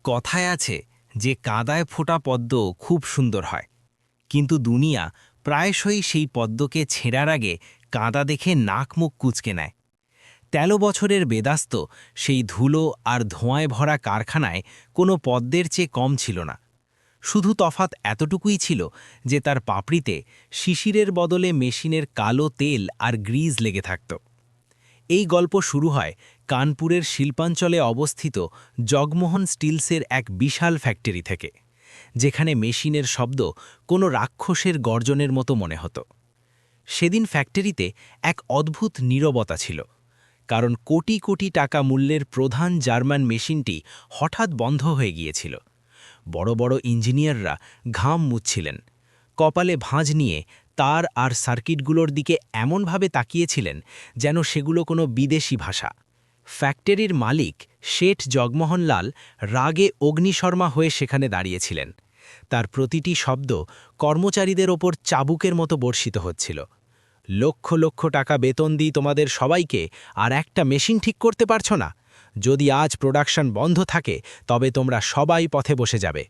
কথায় আছে যে কাদায় ফোটা পদ্ম খুব সুন্দর হয়, কিন্তু দুনিয়া প্রায়শই সেই পদ্মকে ছেঁড়ার আগে কাদা দেখে নাক মুখ কুঁচকে নেয়। ১৩ বছরের বেদাস্ত সেই ধুলো আর ধোঁয়ায় ভরা কারখানায় কোনো পদ্মের চেয়ে কম ছিল না। শুধু তফাৎ এতটুকুই ছিল যে তার পাপড়িতে শিশিরের বদলে মেশিনের কালো তেল আর গ্রিজ লেগে থাকত। এই গল্প শুরু হয় কানপুরের শিল্পাঞ্চলে অবস্থিত জগমোহন স্টিলসের এক বিশাল ফ্যাক্টরি থেকে, যেখানে মেশিনের শব্দ কোনো রাক্ষসের গর্জনের মতো মনে হতো। সেদিন ফ্যাক্টরিতে এক অদ্ভুত নীরবতা ছিল, কারণ কোটি কোটি টাকা মূল্যের প্রধান জার্মান মেশিনটি হঠাৎ বন্ধ হয়ে গিয়েছিল। বড় বড় ইঞ্জিনিয়াররা ঘাম মুছছিলেন, কপালে ভাঁজ নিয়ে তার আর সার্কিটগুলোর দিকে এমনভাবে তাকিয়েছিলেন যেন সেগুলো কোনো বিদেশি ভাষা। ফ্যাক্টরির মালিক শেঠ জগমোহনলাল রাগে অগ্নিশর্মা হয়ে সেখানে দাঁড়িয়েছিলেন। তার প্রতিটি শব্দ কর্মচারীদের ওপর চাবুকের মতো বর্ষিত হচ্ছিল। লক্ষ লক্ষ টাকা বেতন দিই তোমাদের সবাইকে, আর একটা মেশিন ঠিক করতে পারছো না? যদি আজ প্রোডাকশন বন্ধ থাকে তবে তোমরা সবাই পথে বসে যাবে।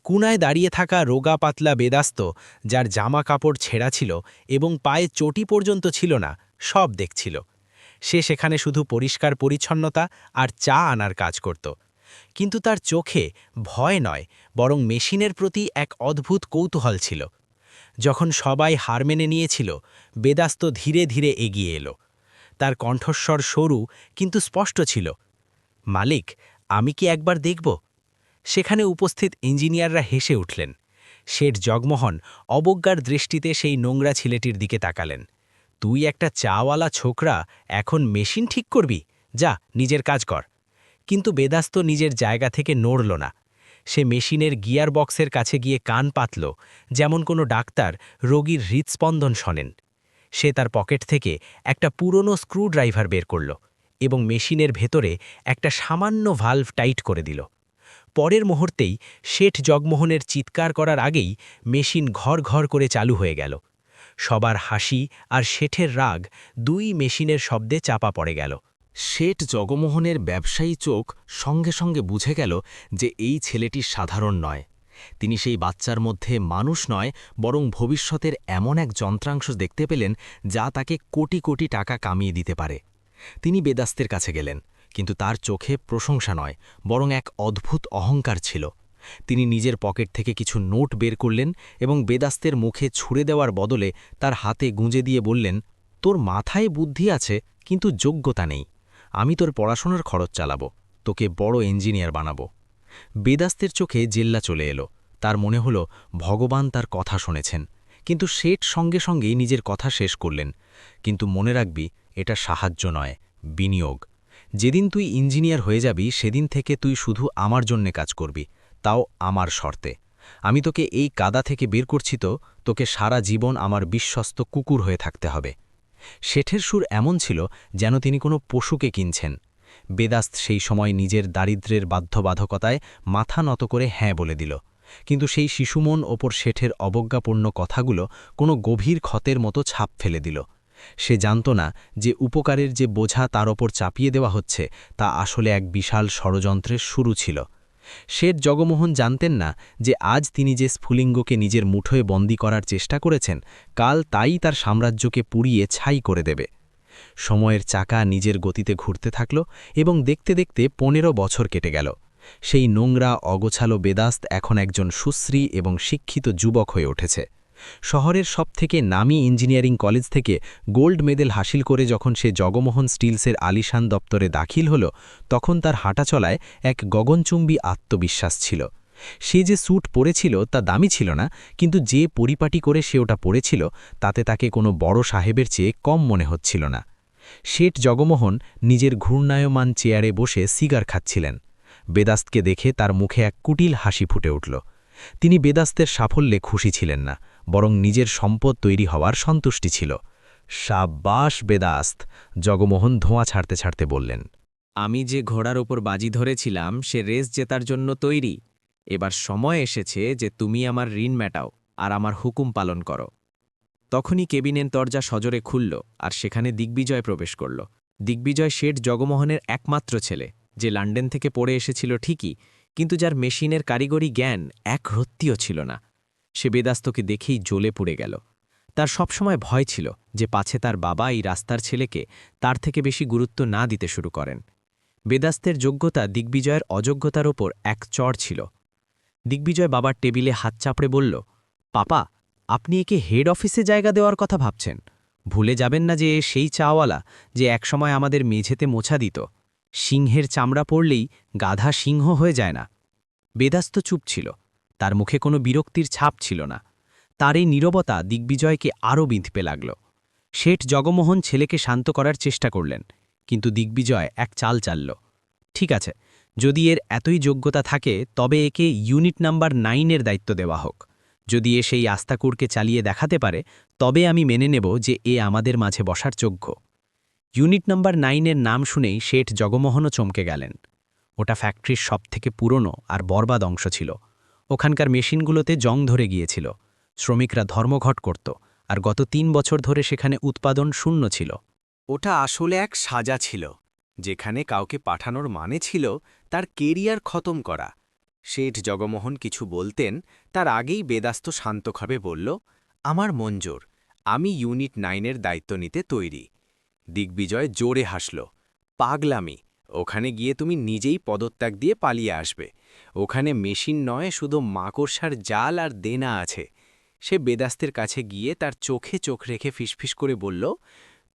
কুনায় দাঁড়িয়ে থাকা রোগা পাতলা বেদাস্ত, যার জামা কাপড় ছেঁড়া ছিল এবং পায়ে চটি পর্যন্ত ছিল না, সব দেখছিল। সে সেখানে শুধু পরিষ্কার পরিচ্ছন্নতা আর চা আনার কাজ করত, কিন্তু তার চোখে ভয় নয়, বরং মেশিনের প্রতি এক অদ্ভুত কৌতূহল ছিল। যখন সবাই হার মেনে নিয়েছিল, বেদাস্ত ধীরে ধীরে এগিয়ে এলো। তার কণ্ঠস্বর সরু কিন্তু স্পষ্ট ছিল, মালিক, আমি কি একবার দেখব? সেখানে উপস্থিত ইঞ্জিনিয়াররা হেসে উঠলেন। শেঠ জগমোহন অবজ্ঞার দৃষ্টিতে সেই নোংরা ছেলেটির দিকে তাকালেন। তুই একটা চাওয়ালা ছোকরা, এখন মেশিন ঠিক করবি? যা, নিজের কাজ কর। কিন্তু বেদাস্ত নিজের জায়গা থেকে নড়ল না। সে মেশিনের গিয়ার বক্সের কাছে গিয়ে কান পাতল, যেমন কোনো ডাক্তার রোগীর হৃৎস্পন্দন শোনেন। সে তার পকেট থেকে একটা পুরনো স্ক্রুড্রাইভার বের করল এবং মেশিনের ভেতরে একটা সামান্য ভালভ টাইট করে দিল। পরের মুহূর্তেই শেঠ জগমোহনের চিৎকার করার আগেই মেশিন ঘর ঘর করে চালু হয়ে গেল। সবার হাসি আর শেঠের রাগ দুই মেশিনের শব্দে চাপা পড়ে গেল। শেঠ জগমোহনের ব্যবসায়ী চোখ সঙ্গে সঙ্গে বুঝে গেল যে এই ছেলেটি সাধারণ নয়। তিনি সেই বাচ্চার মধ্যে মানুষ নয়, বরং ভবিষ্যতের এমন এক যন্ত্রাংশ দেখতে পেলেন যা তাকে কোটি কোটি টাকা কামিয়ে দিতে পারে। তিনি বেদাস্তের কাছে গেলেন, কিন্তু তার চোখে প্রশংসা নয়, বরং এক অদ্ভুত অহংকার ছিল। তিনি নিজের পকেট থেকে কিছু নোট বের করলেন এবং বেদাস্তের মুখে ছুঁড়ে দেওয়ার বদলে তার হাতে গুঁজে দিয়ে বললেন, তোর মাথায় বুদ্ধি আছে, কিন্তু যোগ্যতা নেই। আমি তোর পড়াশোনার খরচ চালাবো, তোকে বড় ইঞ্জিনিয়ার বানাবো। বেদাস্তের চোখে জেল্লা চলে এলো। তার মনে হলো ভগবান তার কথা শুনেছেন। কিন্তু শেঠ সঙ্গে সঙ্গেই নিজের কথা শেষ করলেন, কিন্তু মনে রাখবি, এটা সাহায্য নয়, বিনিয়োগ। যেদিন তুই ইঞ্জিনিয়ার হয়ে যাবি সেদিন থেকে তুই শুধু আমার জন্যে কাজ করবি, তাও আমার শর্তে। আমি তোকে এই কাদা থেকে বের করছি, তো তোকে সারা জীবন আমার বিশ্বস্ত কুকুর হয়ে থাকতে হবে। শেঠের সুর এমন ছিল যেন তিনি কোনো পশুকে কিনছেন। বেদাস্ত সেই সময় নিজের দারিদ্র্যের বাধ্যবাধকতায় মাথা নত করে হ্যাঁ বলে দিল, কিন্তু সেই শিশুমন ওপর শেঠের অবজ্ঞাপূর্ণ কথাগুলো কোনো গভীর ক্ষতের মতো ছাপ ফেলে দিল। সে জানত না যে উপকারের যে বোঝা তার ওপর চাপিয়ে দেওয়া হচ্ছে তা আসলে এক বিশাল ষড়যন্ত্রের শুরু ছিল। শেঠ জগমোহন জানতেন না যে আজ তিনি যে স্ফুলিঙ্গকে নিজের মুঠোয় বন্দী করার চেষ্টা করেছেন, কাল তাই তার সাম্রাজ্যকে পুড়িয়ে ছাই করে দেবে। সময়ের চাকা নিজের গতিতে ঘুরতে থাকল এবং দেখতে দেখতে ১৫ বছর কেটে গেল। সেই নোংরা অগোছালো বেদাস্ত এখন একজন সুশ্রী এবং শিক্ষিত যুবক হয়ে উঠেছে। শহরের সবথেকে নামী ইঞ্জিনিয়ারিং কলেজ থেকে গোল্ড মেডেল হাসিল করে যখন সে জগমোহন স্টিলসের আলিশান দপ্তরে দাখিল হল, তখন তার হাঁটাচলায় এক গগনচুম্বী আত্মবিশ্বাস ছিল। সে যে স্যুট পরেছিল তা দামি ছিল না, কিন্তু যে পরিপাটি করে সে ওটা পরেছিল তাতে তাকে কোনো বড় সাহেবের চেয়ে কম মনে হচ্ছিল না। শেঠ জগমোহন নিজের ঘূর্ণায়মান চেয়ারে বসে সিগার খাচ্ছিলেন। বেদাস্তকে দেখে তার মুখে এক কুটিল হাসি ফুটে উঠল। তিনি বেদাস্তের সাফল্যে খুশি ছিলেন না, বরং নিজের সম্পদ তৈরি হওয়ার সন্তুষ্টি ছিল। সাব্বাস বেদাস্ত, জগমোহন ধোঁয়া ছাড়তে ছাড়তে বললেন। আমি যে ঘোড়ার ওপর বাজি ধরেছিলাম সে রেস জেতার জন্য তৈরি। এবার সময় এসেছে যে তুমি আমার ঋণ মেটাও আর আমার হুকুম পালন করো। তখনই কেবিনের দরজা সজোরে খুলল আর সেখানে দিগ্বিজয় প্রবেশ করল। দিগ্বিজয় শেঠ জগমোহনের একমাত্র ছেলে, যে লন্ডন থেকে পড়ে এসেছিল ঠিকই, কিন্তু যার মেশিনের কারিগরি জ্ঞান এক রত্তিও ছিল না। সে বেদাস্তকে দেখেই জ্বলে পুড়ে গেল। তার সবসময় ভয় ছিল যে পাছে তার বাবা এই রাস্তার ছেলেকে তার থেকে বেশি গুরুত্ব না দিতে শুরু করেন। বেদাস্তের যোগ্যতা দিগ্বিজয়ের অযোগ্যতার ওপর এক চড় ছিল। দিগ্বিজয় বাবার টেবিলে হাত চাপড়ে বলল, পাপা, আপনি একে হেড অফিসে জায়গা দেওয়ার কথা ভাবছেন? ভুলে যাবেন না যে এ সেই চাওয়ালা যে একসময় আমাদের মেঝেতে মোছা দিত। সিংহের চামড়া পড়লেই গাধা সিংহ হয়ে যায় না। বেদাস্ত চুপ ছিল, তার মুখে কোনো বিরক্তির ছাপ ছিল না। তার এই নীরবতা দিগ্বিজয়কে আরও বিঁধতে লাগল। শেঠ জগমোহন ছেলেকে শান্ত করার চেষ্টা করলেন, কিন্তু দিগ্বিজয় এক চাল চালল। ঠিক আছে, যদি এর এতই যোগ্যতা থাকে তবে একে ইউনিট নাম্বার 9-এর দায়িত্ব দেওয়া হোক। যদি এ সেই আস্তাকুরকে চালিয়ে দেখাতে পারে তবে আমি মেনে নেব যে এ আমাদের মাঝে বসার যোগ্য। ইউনিট নাম্বার 9-এর নাম শুনেই শেঠ জগমোহনও চমকে গেলেন। ওটা ফ্যাক্টরির সবথেকে পুরনো আর বরবাদ অংশ ছিল। ওখানকার মেশিনগুলোতে জং ধরে গিয়েছিল। শ্রমিকরা ধর্মঘট করত, আর গত 3 বছর ধরে সেখানে উৎপাদন শূন্য ছিল। ওটা আসলে এক সাজা ছিল, যেখানে কাউকে পাঠানোর মানে ছিল তার কেরিয়ার খতম করা। শেঠ জগমোহন কিছু বলতেন, তার আগেই বেদাস্ত শান্তভাবে বলল, আমার মঞ্জুর, আমি ইউনিট 9-এর দায়িত্ব নিতে তৈরি। দিগ্বিজয় জোরে হাসল। পাগলামি, ওখানে গিয়ে তুমি নিজেই পদত্যাগ দিয়ে পালিয়ে আসবে। ওখানে মেশিন নয়, শুধু মাকড়সার জাল আর দেনা আছে। সে বেদাস্তের কাছে গিয়ে তার চোখে চোখ রেখে ফিসফিস করে বলল,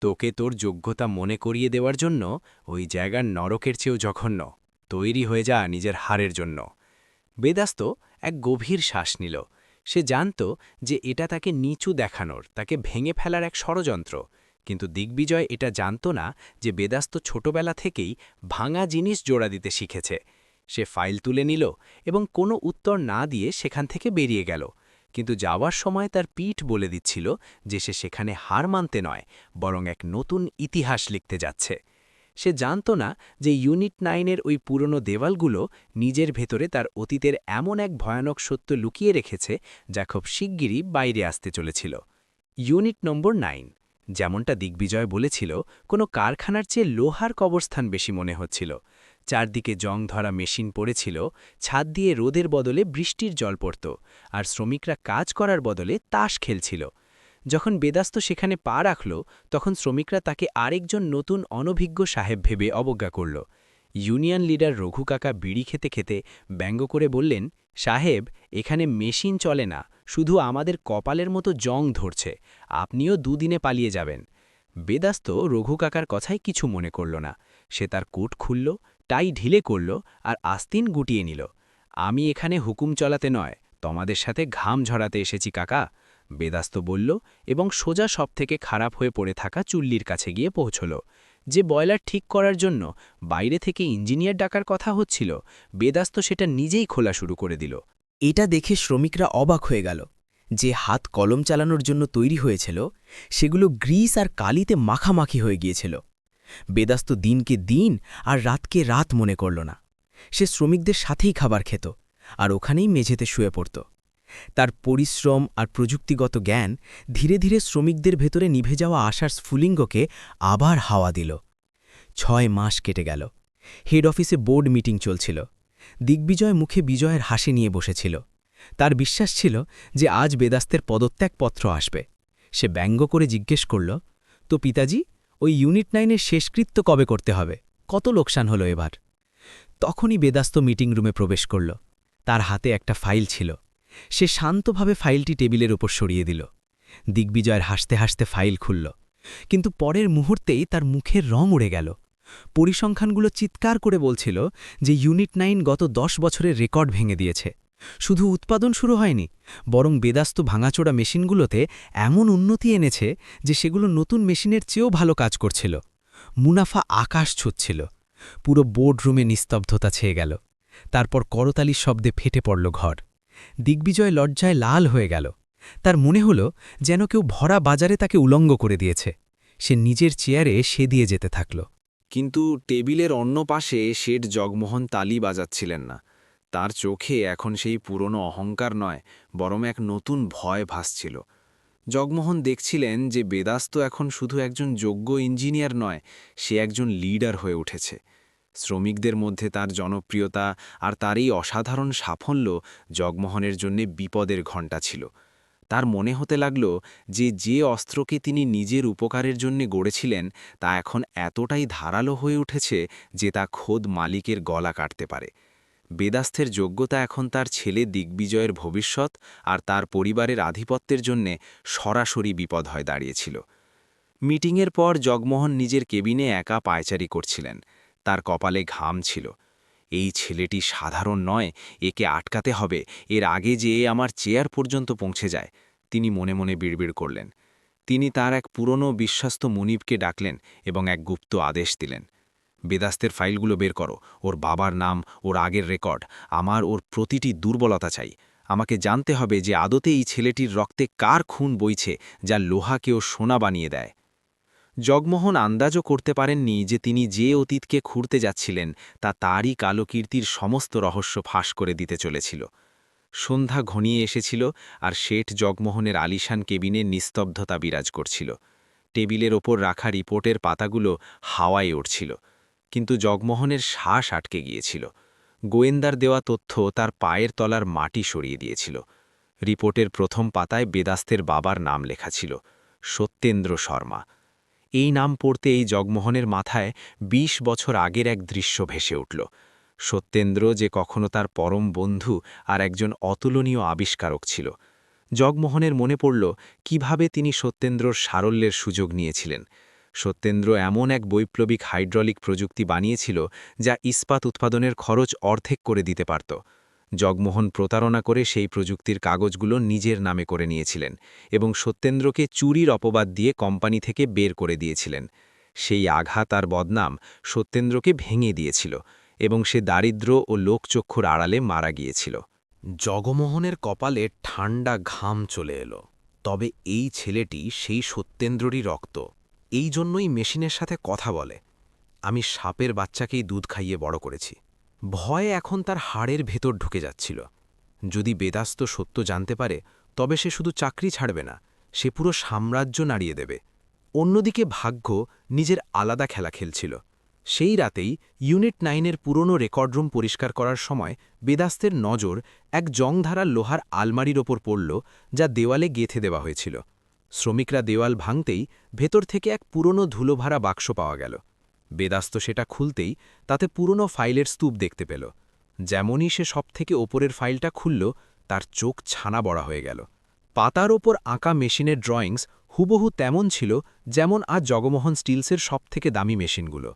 তোকে তোর যোগ্যতা মনে করিয়ে দেওয়ার জন্য ওই জায়গার নরকের চেয়েও জঘন্য। তৈরি হয়ে যা নিজের হারের জন্য। বেদাস্ত এক গভীর শ্বাস নিল। সে জানত যে এটা তাকে নিচু দেখানোর, তাকে ভেঙে ফেলার এক ষড়যন্ত্র। কিন্তু দিগ্বিজয় এটা জানত না যে বেদাস্ত ছোটবেলা থেকেই ভাঙা জিনিস জোড়া দিতে শিখেছে। সে ফাইল তুলে নিল এবং কোনো উত্তর না দিয়ে সেখান থেকে বেরিয়ে গেল। কিন্তু যাওয়ার সময় তার পিঠ বলে দিচ্ছিল যে সে সেখানে হার মানতে নয়, বরং এক নতুন ইতিহাস লিখতে যাচ্ছে। সে জানত না যে ইউনিট 9-এর ওই পুরনো দেওয়ালগুলো নিজের ভেতরে তার অতীতের এমন এক ভয়ানক সত্য লুকিয়ে রেখেছে যা খুব শিগগিরই বাইরে আসতে চলেছিল। ইউনিট নম্বর 9, যেমনটা দিগ্বিজয় বলেছিল, কোনো কারখানার চেয়ে লোহার কবরস্থান বেশি মনে হচ্ছিল। চারদিকে জং ধরা মেশিন পড়েছিল, ছাদ দিয়ে রোদের বদলে বৃষ্টির জল পড়ত, আর শ্রমিকরা কাজ করার বদলে তাস খেলছিল। যখন বেদাস্ত সেখানে পা রাখল, তখন শ্রমিকরা তাকে আরেকজন নতুন অনভিজ্ঞ সাহেব ভেবে অবজ্ঞা করল। ইউনিয়ন লিডার রঘু কাকা বিড়ি খেতে খেতে ব্যঙ্গ করে বললেন, সাহেব, এখানে মেশিন চলে না, শুধু আমাদের কপালের মতো জং ধরছে। আপনিও দুদিনে পালিয়ে যাবেন। বেদাস্ত রঘু কাকার কথায় কিছু মনে করল না। সে তার কোট খুলল, টাই ঢিলে করল আর আস্তিন গুটিয়ে নিল। আমি এখানে হুকুম চলাতে নয়, তোমাদের সাথে ঘাম ঝরাতে এসেছি কাকা, বেদাস্ত বলল, এবং সোজা সবথেকে খারাপ হয়ে পড়ে থাকা চুল্লির কাছে গিয়ে পৌঁছল। যে বয়লার ঠিক করার জন্য বাইরে থেকে ইঞ্জিনিয়ার ডাকার কথা হচ্ছিল, বেদাস্ত সেটা নিজেই খোলা শুরু করে দিল। এটা দেখে শ্রমিকরা অবাক হয়ে গেল। যে হাত কলম চালানোর জন্য তৈরি হয়েছিল সেগুলো গ্রিস আর কালিতে মাখামাখি হয়ে গিয়েছিল। বেদাস্ত দিনকে দিন আর রাতকে রাত মনে করল না। সে শ্রমিকদের সাথেই খাবার খেত আর ওখানেই মেঝেতে শুয়ে পড়ত। তার পরিশ্রম আর প্রযুক্তিগত জ্ঞান ধীরে ধীরে শ্রমিকদের ভেতরে নিভে যাওয়া আশার স্ফুলিঙ্গকে আবার হাওয়া দিল। 6 মাস কেটে গেল। হেড অফিসে বোর্ড মিটিং চলছিল। দিগ্বিজয় মুখে বিজয়ের হাসি নিয়ে বসেছিল। তার বিশ্বাস ছিল যে আজ বেদাস্তের পদত্যাগপত্র আসবে। সে ব্যঙ্গ করে জিজ্ঞেস করল, তো পিতাজি, ওই ইউনিট 9-এর শেষকৃত্য কবে করতে হবে? কত লোকসান হলো এবার? তখনই বেদাস্ত মিটিং রুমে প্রবেশ করল। তার হাতে একটা ফাইল ছিল। সে শান্তভাবে ফাইলটি টেবিলের ওপর সরিয়ে দিল। দিগ্বিজয়ের হাসতে হাসতে ফাইল খুলল, কিন্তু পরের মুহূর্তেই তার মুখের রং উড়ে গেল। পরিসংখ্যানগুলো চিৎকার করে বলছিল যে ইউনিট 9 গত 10 বছরের রেকর্ড ভেঙে দিয়েছে। শুধু উৎপাদন শুরু হয়নি, বরং বেদাস্ত ভাঙাচোড়া মেশিনগুলোতে এমন উন্নতি এনেছে যে সেগুলো নতুন মেশিনের চেয়েও ভালো কাজ করছিল। মুনাফা আকাশ ছুঁচ্ছিল। পুরো বোর্ডরুমে নিস্তব্ধতা ছেয়ে গেল। তারপর করতালির শব্দে ফেটে পড়ল ঘর। দিগ্বিজয় লজ্জায় লাল হয়ে গেল। তার মনে হল যেন কেউ ভরা বাজারে তাকে উলঙ্গ করে দিয়েছে। সে নিজের চেয়ারে দিয়ে যেতে থাকল। কিন্তু টেবিলের অন্য পাশে শেঠ জগমোহন তালি বাজাচ্ছিলেন না। তার চোখে এখন সেই পুরনো অহংকার নয়, বরং এক নতুন ভয় ভাসছিল। জগমোহন দেখছিলেন যে বেদাস্ত এখন শুধু একজন যোগ্য ইঞ্জিনিয়ার নয়, সে একজন লিডার হয়ে উঠেছে। শ্রমিকদের মধ্যে তার জনপ্রিয়তা আর তার এই অসাধারণ সাফল্য জগমোহনের জন্যে বিপদের ঘণ্টা ছিল। তার মনে হতে লাগল যে অস্ত্রকে তিনি নিজের উপকারের জন্য গড়েছিলেন তা এখন এতটাই ধারালো হয়ে উঠেছে যে তা খোদ মালিকের গলা কাটতে পারে। বেদাস্তের যোগ্যতা এখন তার ছেলে দিগ্বিজয়ের ভবিষ্যৎ আর তার পরিবারের আধিপত্যের জন্যে সরাসরি বিপদ হয়ে দাঁড়িয়েছিল। মিটিংয়ের পর জগমোহন নিজের কেবিনে একা পায়চারি করছিলেন। তার কপালে ঘাম ছিল। এই ছেলেটি সাধারণ নয়, একে আটকাতে হবে, এর আগে যে এ আমার চেয়ার পর্যন্ত পৌঁছে যায়, তিনি মনে মনে বিড়বিড় করলেন। তিনি তার এক পুরনো বিশ্বস্ত মুনিবকে ডাকলেন এবং এক গুপ্ত আদেশ দিলেন। বেদাস্তের ফাইলগুলো বের করো, ওর বাবার নাম, ওর আগের রেকর্ড, আমার ওর প্রতিটি দুর্বলতা চাই। আমাকে জানতে হবে যে আদতে এই ছেলেটির রক্তে কার খুন বইছে যা লোহাকেও সোনা বানিয়ে দেয়। জগমোহন আন্দাজও করতে পারেননি যে তিনি যে অতীতকে খুঁড়তে যাচ্ছিলেন তা তারই কালো কীর্তির সমস্ত রহস্য ফাঁস করে দিতে চলেছিল। সন্ধ্যা ঘনিয়ে এসেছিল আর শেঠ জগমোহনের আলিশান কেবিনে নিস্তব্ধতা বিরাজ করছিল। টেবিলের ওপর রাখা রিপোর্টের পাতাগুলো হাওয়ায় উড়ছিল, কিন্তু জগমোহনের শ্বাস আটকে গিয়েছিল। গোয়েন্দার দেওয়া তথ্য তার পায়ের তলার মাটি সরিয়ে দিয়েছিল। রিপোর্টের প্রথম পাতায় বেদাস্তের বাবার নাম লেখা ছিল, সত্যেন্দ্র শর্মা। এই নাম পড়তে এই জগমোহনের মাথায় ২০ বছর আগের এক দৃশ্য ভেসে উঠল। সত্যেন্দ্র যে কখনো তার পরম বন্ধু আর একজন অতুলনীয় আবিষ্কারক ছিল। জগমোহনের মনে পড়ল কিভাবে তিনি সত্যেন্দ্রর সারল্যের সুযোগ নিয়েছিলেন। সত্যেন্দ্র এমন এক বৈপ্লবিক হাইড্রলিক প্রযুক্তি বানিয়েছিল যা ইস্পাত উৎপাদনের খরচ অর্ধেক করে দিতে পারত। জগমোহন প্রতারণা করে সেই প্রযুক্তির কাগজগুলো নিজের নামে করে নিয়েছিলেন এবং সত্যেন্দ্রকে চুরির অপবাদ দিয়ে কোম্পানি থেকে বের করে দিয়েছিলেন। সেই আঘাত আর বদনাম সত্যেন্দ্রকে ভেঙে দিয়েছিল এবং সে দারিদ্র্য ও লোকচক্ষুর আড়ালে মারা গিয়েছিল। জগমোহনের কপালে ঠান্ডা ঘাম চলে এলো। তবে এই ছেলেটি সেই সত্যেন্দ্ররই রক্ত। এই জন্যই মেশিনের সাথে কথা বলে। আমি সাপের বাচ্চাকেই দুধ খাইয়ে বড় করেছি। ভয়ে এখন তার হাড়ের ভেতর ঢুকে যাচ্ছিল। যদি বেদাস্ত সত্য জানতে পারে তবে সে শুধু চাকরি ছাড়বে না, সে পুরো সাম্রাজ্য নাড়িয়ে দেবে। অন্যদিকে ভাগ্য নিজের আলাদা খেলা খেলছিল। সেই রাতেই ইউনিট 9-এর পুরনো রেকর্ডরুম পরিষ্কার করার সময় বেদাস্তের নজর এক জংধারা লোহার আলমারির ওপর পড়ল, যা দেওয়ালে গেঁথে দেওয়া হয়েছিল। শ্রমিকরা দেওয়াল ভাঙতেই ভেতর থেকে এক পুরনো ধুলোভরা বাক্স পাওয়া গেল। বেদাস্ত সেটা খুলতেই তাতে পুরনো ফাইলের স্তূপ দেখতে পেল। যেমনই সে সবথেকে ওপরের ফাইলটা খুলল, তার চোখ ছানা বড়া হয়ে গেল। পাতার ওপর আঁকা মেশিনের ড্রয়িংস হুবহু তেমন ছিল যেমন আজ জগমোহন স্টিলসের সবথেকে দামি মেশিনগুলো,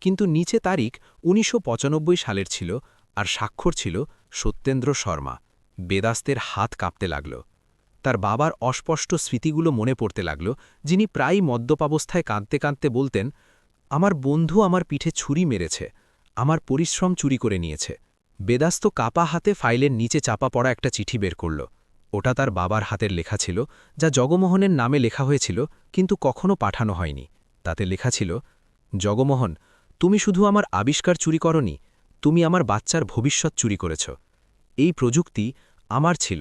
কিন্তু নিচে তারিখ ১৯৯৫ সালের ছিল আর স্বাক্ষর ছিল সত্যেন্দ্র শর্মা। বেদাস্তের হাত কাঁপতে লাগল। তার বাবার অস্পষ্ট স্মৃতিগুলো মনে পড়তে লাগল, যিনি প্রায়ই মদ্যপাবস্থায় কাঁদতে কাঁদতে বলতেন, আমার বন্ধু আমার পিঠে ছুরি মেরেছে, আমার পরিশ্রম চুরি করে নিয়েছে। বেদাস্ত কাপা হাতে ফাইলের নিচে চাপা পড়া একটা চিঠি বের করল। ওটা তার বাবার হাতের লেখা ছিল, যা জগমোহনের নামে লেখা হয়েছিল কিন্তু কখনো পাঠানো হয়নি। তাতে লেখা ছিল, জগমোহন, তুমি শুধু আমার আবিষ্কার চুরি করনি, তুমি আমার বাচ্চার ভবিষ্যৎ চুরি করেছ। এই প্রযুক্তি আমার ছিল,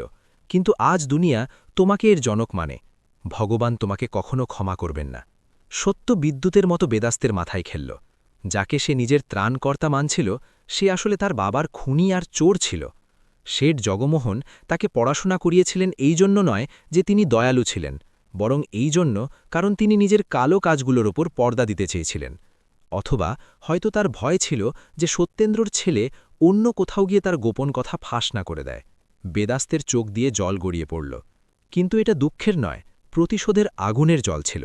কিন্তু আজ দুনিয়া তোমাকে এর জনক মানে। ভগবান তোমাকে কখনো ক্ষমা করবেন না। সত্য বিদ্যুতের মতো বেদাস্তের মাথায় খেলল। যাকে সে নিজের ত্রাণকর্তা মানছিল, সে আসলে তার বাবার খুনি আর চোর ছিল। শেঠ জগমোহন তাকে পড়াশোনা করিয়েছিলেন এই জন্য নয় যে তিনি দয়ালু ছিলেন, বরং এই জন্য কারণ তিনি নিজের কালো কাজগুলোর ওপর পর্দা দিতে চেয়েছিলেন। অথবা হয়তো তার ভয় ছিল যে সত্যেন্দ্রর ছেলে অন্য কোথাও গিয়ে তার গোপন কথা ফাঁস না করে দেয়। বেদাস্তের চোখ দিয়ে জল গড়িয়ে পড়ল। কিন্তু এটা দুঃখের নয়, প্রতিশোধের আগুনের জল ছিল।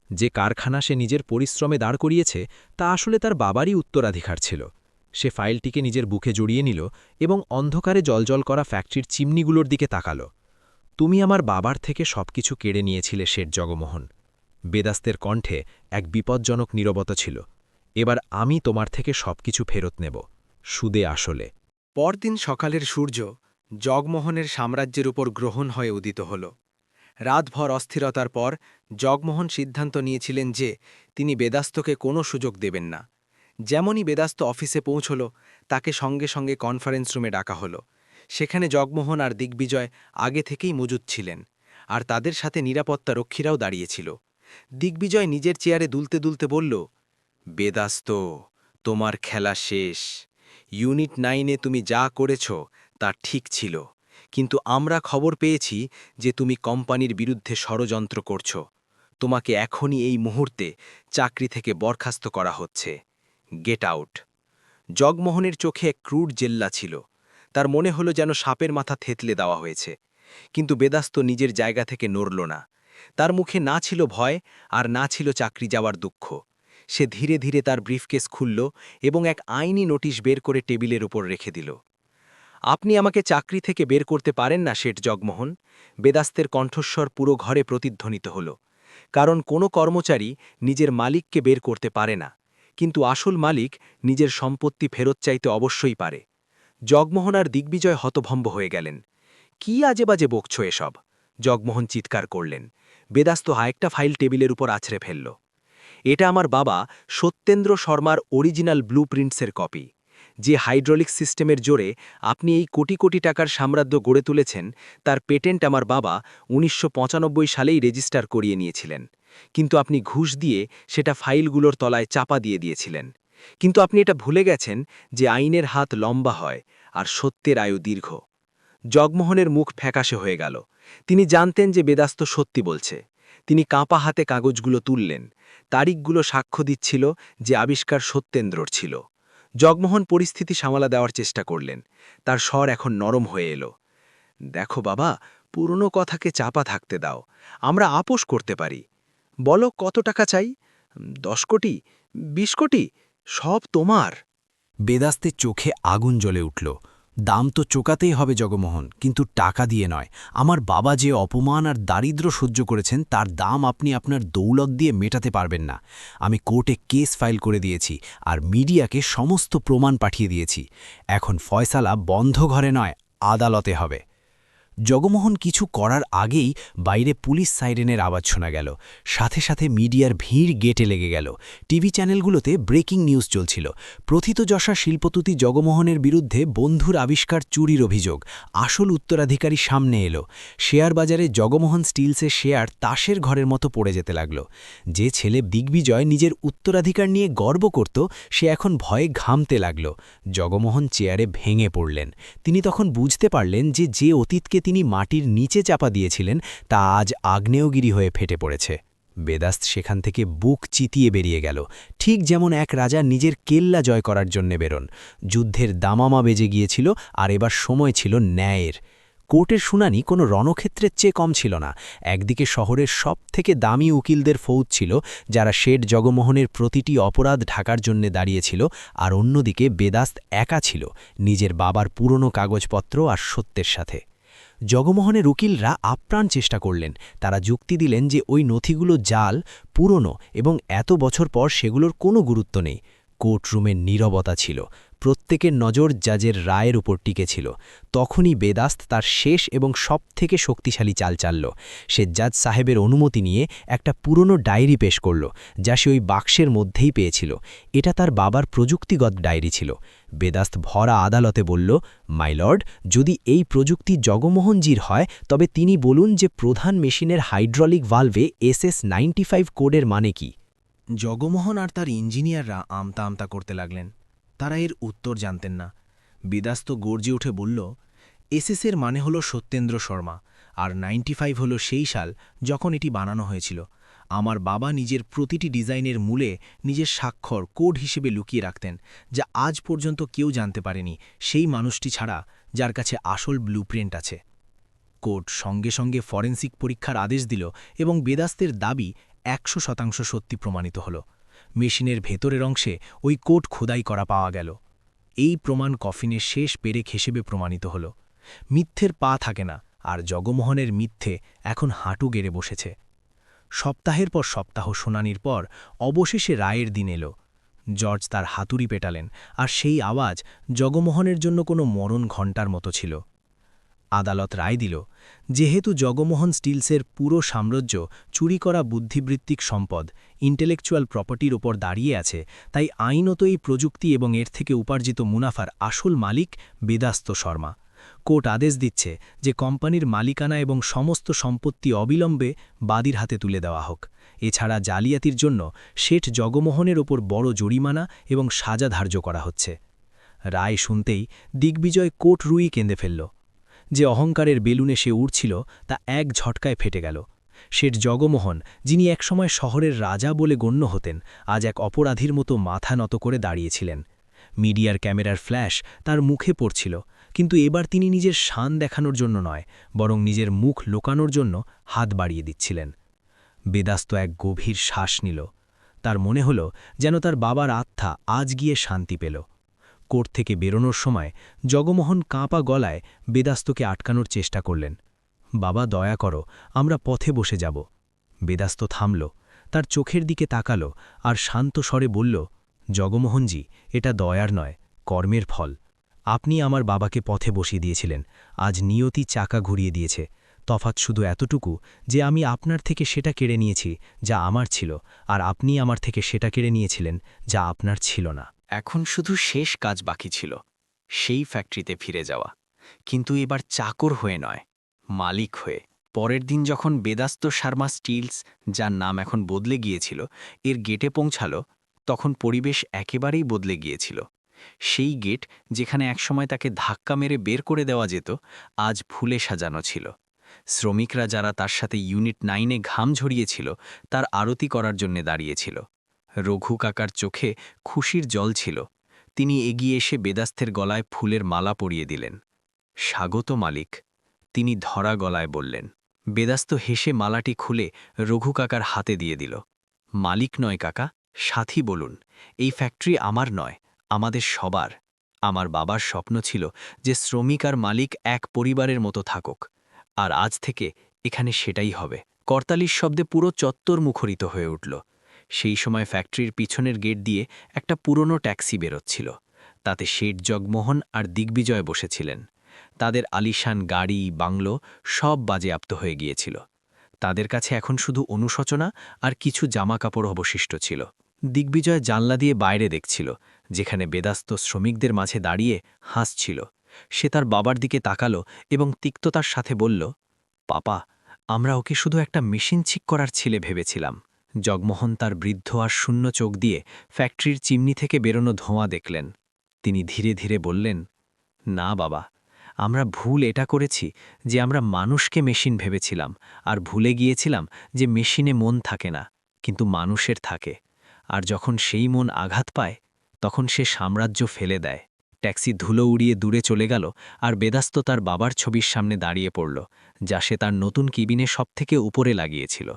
যে কারখানা সে নিজের পরিশ্রমে দাঁড় করিয়েছে তা আসলে তার বাবারই উত্তরাধিকার ছিল। সে ফাইলটিকে নিজের বুকে জড়িয়ে নিল এবং অন্ধকারে জলজল করা ফ্যাক্টরির চিমনিগুলোর দিকে তাকাল। তুমি আমার বাবার থেকে সবকিছু কেড়ে নিয়েছিলে শেঠ জগমোহন। বেদাস্তের কণ্ঠে এক বিপজ্জনক নীরবতা ছিল। এবার আমি তোমার থেকে সবকিছু ফেরত নেব, সুদে আসলে। পরদিন সকালের সূর্য জগমোহনের সাম্রাজ্যের উপর গ্রহণ হয়ে উদিত হল। রাতভর অস্থিরতার পর জগমোহন সিদ্ধান্ত নিয়েছিলেন যে তিনি বেদাস্তকে কোনো সুযোগ দেবেন না। যেমনই বেদাস্ত অফিসে পৌঁছল, তাকে সঙ্গে সঙ্গে কনফারেন্স রুমে ডাকা হল। সেখানে জগমোহন আর দিগ্বিজয় আগে থেকেই মজুদ ছিলেন, আর তাদের সাথে নিরাপত্তা রক্ষীরাও দাঁড়িয়েছিল। দিগ্বিজয় নিজের চেয়ারে দুলতে দুলতে বলল, বেদাস্ত, তোমার খেলা শেষ। ইউনিট 9-এ তুমি যা করেছ তা ঠিক ছিল, কিন্তু আমরা খবর পেয়েছি যে তুমি কোম্পানির বিরুদ্ধে ষড়যন্ত্র করছ। তোমাকে এখনই এই মুহূর্তে চাকরি থেকে বরখাস্ত করা হচ্ছে। Get out. জগমোহনের চোখে এক ক্রুড জেল্লা ছিল। তার মনে হলো যেন সাপের মাথা থেতলে দেওয়া হয়েছে। কিন্তু বেদাস্ত নিজের জায়গা থেকে নড়ল না। তার মুখে না ছিল ভয় আর না ছিল চাকরি যাওয়ার দুঃখ। সে ধীরে ধীরে তার ব্রিফকেস খুলল এবং এক আইনি নোটিশ বের করে টেবিলের উপর রেখে দিল। আপনি আমাকে চাকরি থেকে বের করতে পারেন না, শেঠ জগমোহন। বেদাস্তের কণ্ঠস্বর পুরো ঘরে প্রতিধ্বনিত হল। কারণ কোনো কর্মচারী নিজের মালিককে বের করতে পারে না, কিন্তু আসল মালিক নিজের সম্পত্তি ফেরত চাইতে অবশ্যই পারে। জগমোহন আর দিগ্বিজয় হতভম্ব হয়ে গেলেন। কি আজে বাজে বকছ এসব? জগমোহন চিৎকার করলেন। বেদাস্ত আরেকটা ফাইল টেবিলের উপর আছড়ে ফেলল। এটা আমার বাবা সত্যেন্দ্র শর্মার অরিজিনাল ব্লুপ্রিন্টসের কপি। যে হাইড্রোলিক সিস্টেমের জোরে আপনি এই কোটি কোটি টাকার সাম্রাজ্য গড়ে তুলেছেন, তার পেটেন্ট আমার বাবা ১৯৯৫ সালেই রেজিস্টার করিয়ে নিয়েছিলেন। কিন্তু আপনি ঘুষ দিয়ে সেটা ফাইলগুলোর তলায় চাপা দিয়ে দিয়েছিলেন। কিন্তু আপনি এটা ভুলে গেছেন যে আইনের হাত লম্বা হয় আর সত্যের আয়ু দীর্ঘ। জগমোহনের মুখ ফ্যাকাশে হয়ে গেল। তিনি জানতেন যে বেদাস্ত সত্যি বলছে। তিনি কাঁপা হাতে কাগজগুলো তুললেন। তারিখগুলো সাক্ষ্য দিচ্ছিল যে আবিষ্কার সত্যেন্দ্রর ছিল। জগমোহন পরিস্থিতি সামালা দেওয়ার চেষ্টা করলেন। তার স্বর এখন নরম হয়ে এলো। দেখো বাবা, পুরনো কথাকে চাপা থাকতে দাও। আমরা আপোষ করতে পারি। বলো কত টাকা চাই? 10 কোটি, 20 কোটি, সব তোমার। বেদাস্তের চোখে আগুন জ্বলে উঠল। দাম তো চোকাতেই হবে জগমোহন, কিন্তু টাকা দিয়ে নয়। আমার বাবা যে অপমান আর দারিদ্র্য সহ্য করেছেন তার দাম আপনি আপনার দৌলত দিয়ে মেটাতে পারবেন না। আমি কোর্টে কেস ফাইল করে দিয়েছি আর মিডিয়াকে সমস্ত প্রমাণ পাঠিয়ে দিয়েছি। এখন ফয়সালা বন্ধ ঘরে নয়, আদালতে হবে। জগমোহন কিছু করার আগেই বাইরে পুলিশ সাইরেনের আওয়াজ শোনা গেল। সাথে সাথে মিডিয়ার ভিড় গেটে লেগে গেল। টিভি চ্যানেলগুলোতে ব্রেকিং নিউজ চলছিল। প্রথিতযশা শিল্পতুতি জগমোহনের বিরুদ্ধে বন্ধুর আবিষ্কার চুরির অভিযোগ। আসল উত্তরাধিকারী সামনে এলো। শেয়ার বাজারে জগমোহন স্টিলসের শেয়ার তাসের ঘরের মতো পড়ে যেতে লাগল। যে ছেলে দিগ্বিজয় নিজের উত্তরাধিকার নিয়ে গর্ব করত, সে এখন ভয়ে ঘামতে লাগল। জগমোহন চেয়ারে ভেঙে পড়লেন। তিনি তখন বুঝতে পারলেন যে অতীতকে তিনি মাটির নিচে চাপা দিয়েছিলেন তা আজ আগ্নেয়গিরি হয়ে ফেটে পড়েছে। বেদাস্ত সেখান থেকে বুক চিতিয়ে বেরিয়ে গেল, ঠিক যেমন এক রাজা নিজের কেল্লা জয় করার জন্যে বেরোন। যুদ্ধের দামামা বেজে গিয়েছিল আর এবার সময় ছিল ন্যায়ের। কোর্টের শুনানি কোনো রণক্ষেত্রের চেয়ে কম ছিল না। একদিকে শহরের সবথেকে দামি উকিলদের ফৌজ ছিল, যারা শেঠ জগমোহনের প্রতিটি অপরাধ ঢাকার জন্যে দাঁড়িয়েছিল, আর অন্যদিকে বেদাস্ত একা ছিল, নিজের বাবার পুরনো কাগজপত্র আর সত্যের সাথে। জগমোহনের উকিলরা আপ্রাণ চেষ্টা করলেন। তারা যুক্তি দিলেন যে ওই নথিগুলো জাল, পুরনো এবং এত বছর পর সেগুলোর কোনো গুরুত্ব নেই। কোর্টরুমের নীরবতা ছিল। প্রত্যেকের নজর জাজের রায়ের উপর টিকে ছিল। তখনই বেদাস্ত তার শেষ এবং সবথেকে শক্তিশালী চাল চালল। সে জাজ সাহেবের অনুমতি নিয়ে একটা পুরনো ডায়েরি পেশ করল, যা সে ওই বাক্সের মধ্যেই পেয়েছিল। এটা তার বাবার প্রযুক্তিগত ডায়েরি ছিল। বেদাস্ত ভরা আদালতে বলল, মাই লর্ড, যদি এই প্রযুক্তি জগমোহনজির হয় তবে তিনি বলুন যে প্রধান মেশিনের হাইড্রোলিক ভালভে SS-95 কোডের মানে কি। জগমোহন আর তার ইঞ্জিনিয়াররা আমতা আমতা করতে লাগলেন। তারা এর উত্তর জানতেন না। বেদাস্ত গর্জে উঠে বলল, এসএসের মানে হলো সত্যেন্দ্র শর্মা, আর 95 হলো সেই সাল যখন এটি বানানো হয়েছিল। আমার বাবা নিজের প্রতিটি ডিজাইনের মূলে নিজের স্বাক্ষর কোড হিসেবে লুকিয়ে রাখতেন, যা আজ পর্যন্ত কেউ জানতে পারেনি, সেই মানুষটি ছাড়া যার কাছে আসল ব্লুপ্রিন্ট আছে। কোর্ট সঙ্গে সঙ্গে ফরেন্সিক পরীক্ষার আদেশ দিল এবং বেদাস্তের দাবি 100% সত্যি প্রমাণিত হল। মেশিনের ভেতরের অংশে ওই কোড খোদাই করা পাওয়া গেল। এই প্রমাণ কফিনের শেষ পেরেক হিসেবে প্রমাণিত হল। মিথ্যের পা থাকে না, আর জগমোহনের মিথ্যে এখন হাঁটু গেড়ে বসেছে। সপ্তাহের পর সপ্তাহ শুনানির পর অবশেষে রায়ের দিন এলো। জর্জ তার হাতুড়ি পেটালেন, আর সেই আওয়াজ জগমোহনের জন্য কোনো মরণ ঘণ্টার মতো ছিল। আদালত রায় দিল, যেহেতু জগমোহন স্টিলসের পুরো সাম্রাজ্য চুরি করা বুদ্ধিবৃত্তিক সম্পদ, ইন্টেলেকচুয়াল প্রপার্টির ওপর দাঁড়িয়ে আছে, তাই আইনত এই প্রযুক্তি এবং এর থেকে উপার্জিত মুনাফার আসল মালিক বেদাস্ত শর্মা। কোর্ট আদেশ দিচ্ছে যে কোম্পানির মালিকানা এবং সমস্ত সম্পত্তি অবিলম্বে বাদীর হাতে তুলে দেওয়া হোক। এছাড়া জালিয়াতির জন্য শেঠ জগমোহনের ওপর বড় জরিমানা এবং সাজা ধার্য করা হচ্ছে। রায় শুনতেই দিগ্বিজয় কোট রুই কেঁদে ফেলল। যে অহংকারের বেলুনে সে উড়ছিল তা এক ঝটকায় ফেটে গেল। শেঠ জগমোহন, যিনি একসময় শহরের রাজা বলে গণ্য হতেন, আজ এক অপরাধীর মতো মাথা নত করে দাঁড়িয়েছিলেন। মিডিয়ার ক্যামেরার ফ্ল্যাশ তার মুখে পড়ছিল, কিন্তু এবার তিনি নিজের শান দেখানোর জন্য নয়, বরং নিজের মুখ লোকানোর জন্য হাত বাড়িয়ে দিচ্ছিলেন। বেদাস্ত এক গভীর শ্বাস নিল। তার মনে হল যেন তার বাবার আত্মা আজ গিয়ে শান্তি পেল। কোর্ট থেকে বেরোনোর সময় জগমোহন কাঁপা গলায় বেদাস্তকে আটকানোর চেষ্টা করলেন। বাবা, দয়া করো, আমরা পথে বসে যাব। বেদাস্ত থামল, তার চোখের দিকে তাকালো আর শান্ত স্বরে বলল, জগমোহনজি, এটা দয়ার নয়, কর্মের ফল। আপনি আমার বাবাকে পথে বসিয়ে দিয়েছিলেন, আজ নিয়তি চাকা ঘুরিয়ে দিয়েছে। তফাৎ শুধু এতটুকু যে আমি আপনার থেকে সেটা কেড়ে নিয়েছি যা আমার ছিল, আর আপনি আমার থেকে সেটা কেড়ে নিয়েছিলেন যা আপনার ছিল না। এখন শুধু শেষ কাজ বাকি ছিল, সেই ফ্যাক্টরিতে ফিরে যাওয়া। কিন্তু এবার চাকর হয়ে নয়, মালিক হয়ে। পরের দিন যখন বেদাস্ত শর্মা স্টিলস, যার নাম এখন বদলে গিয়েছিল, এর গেটে পৌঁছাল, তখন পরিবেশ একেবারেই বদলে গিয়েছিল। সেই গেট যেখানে একসময় তাকে ধাক্কা মেরে বের করে দেওয়া যেত, আজ ফুলে সাজানো ছিল। শ্রমিকরা যারা তার সাথে ইউনিট 9-এ ঘাম ঝরিয়েছিল, তার আরতি করার জন্য দাঁড়িয়েছিল। রঘু কাকার চোখে খুশির জল ছিল। তিনি এগিয়ে এসে বেদাস্তের গলায় ফুলের মালা পরিয়ে দিলেন। স্বাগত মালিক, তিনি ধরা গলায় বললেন। বেদাস্ত হেসে মালাটি খুলে রঘু কাকার হাতে দিয়ে দিল। মালিক নয় কাকা, সাথী বলুন। এই ফ্যাক্টরি আমার নয়, আমাদের সবার। আমার বাবার স্বপ্ন ছিল যে শ্রমিক আর মালিক এক পরিবারের মতো থাকুক, আর আজ থেকে এখানে সেটাই হবে। করতালির শব্দে পুরো চত্বর মুখরিত হয়ে উঠল। সেই সময় ফ্যাক্টরির পিছনের গেট দিয়ে একটা পুরনো ট্যাক্সি বেরোচ্ছিল। তাতে শেঠ জগমোহন আর দিগ্বিজয় বসেছিলেন। তাদের আলিশান গাড়ি, বাংলো সব বাজেয়াপ্ত হয়ে গিয়েছিল। তাদের কাছে এখন শুধু অনুশোচনা আর কিছু জামাকাপড় অবশিষ্ট ছিল। দিগ্বিজয় জানলা দিয়ে বাইরে দেখছিল, যেখানে বেদাস্ত শ্রমিকদের মাঝে দাঁড়িয়ে হাসছিল। সে তার বাবার দিকে তাকালো এবং তিক্ততার সাথে বলল, পাপা, আমরা ওকে শুধু একটা মেশিন ঠিক করার ছেলে ভেবেছিলাম। জগমোহন তার বৃদ্ধ আর শূন্য চোখ দিয়ে ফ্যাক্টরির চিমনি থেকে বেরোনো ধোঁয়া দেখলেন। তিনি ধীরে ধীরে বললেন, না বাবা, আমরা ভুল এটা করেছি যে আমরা মানুষকে মেশিন ভেবেছিলাম, আর ভুলে গিয়েছিলাম যে মেশিনে মন থাকে না, কিন্তু মানুষের থাকে। আর যখন সেই মন আঘাত পায়, তখন সে সাম্রাজ্য ফেলে দেয়। ট্যাক্সি ধুলো উড়িয়ে দূরে চলে গেল, আর বেদাস্ত তার বাবার ছবির সামনে দাঁড়িয়ে পড়ল, যা সে তার নতুন কিবিনে সবথেকে উপরে লাগিয়েছিল।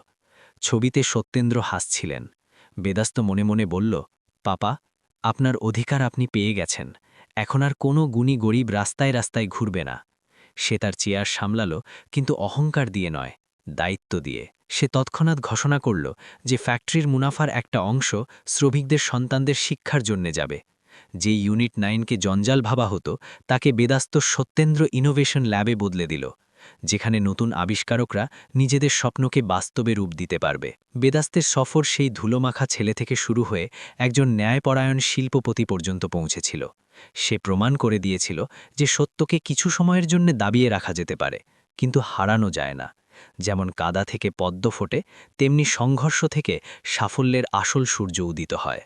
ছবিতে সত্যেন্দ্র হাসছিলেন। বেদাস্ত মনে মনে বলল, পাপা, আপনার অধিকার আপনি পেয়ে গেছেন। এখন আর কোনো গুণী গরিব রাস্তায় রাস্তায় ঘুরবে না। সে তার চেয়ার সামলাল, কিন্তু অহংকার দিয়ে নয়, দায়িত্ব দিয়ে। সে তৎক্ষণাৎ ঘোষণা করল যে ফ্যাক্টরির মুনাফার একটা অংশ শ্রমিকদের সন্তানদের শিক্ষার জন্যে যাবে। যে ইউনিট 9কে জঞ্জাল ভাবা হতো, তাকে বেদাস্ত সত্যেন্দ্র ইনোভেশন ল্যাবে বদলে দিল, যেখানে নতুন আবিষ্কারকরা নিজেদের স্বপ্নকে বাস্তবে রূপ দিতে পারবে। বেদাস্তের সফর সেই ধুলোমাখা ছেলে থেকে শুরু হয়ে একজন ন্যায়পরায়ণ শিল্পপতি পর্যন্ত পৌঁছেছিল। সে প্রমাণ করে দিয়েছিল যে সত্যকে কিছু সময়ের জন্য দাবিয়ে রাখা যেতে পারে, কিন্তু হারানো যায় না। যেমন কাদা থেকে পদ্ম ফোটে, তেমনি সংঘর্ষ থেকে সাফল্যের আসল সূর্য উদিত হয়।